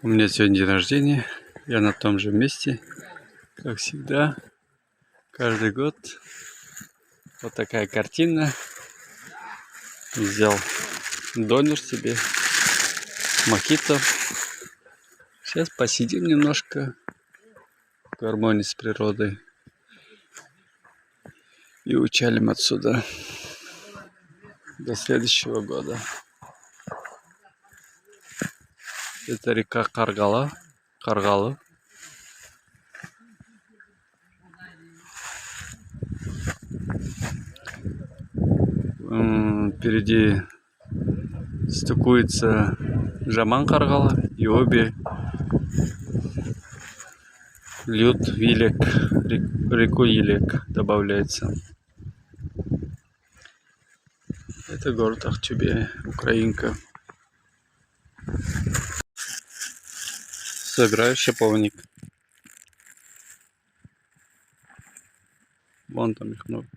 У меня сегодня день рождения. Я на том же месте, как всегда, каждый год. Вот такая картина. Взял донер себе, мохито. Сейчас посидим немножко в гармонии с природой и учалим отсюда до следующего года. Это река Каргалы. Впереди стыкуется Жаман-Каргалы, и обе льют в Елек, реку Елек добавляется. Это город Ахтубе, Украинка. Собираю шиповник. Вон там их много.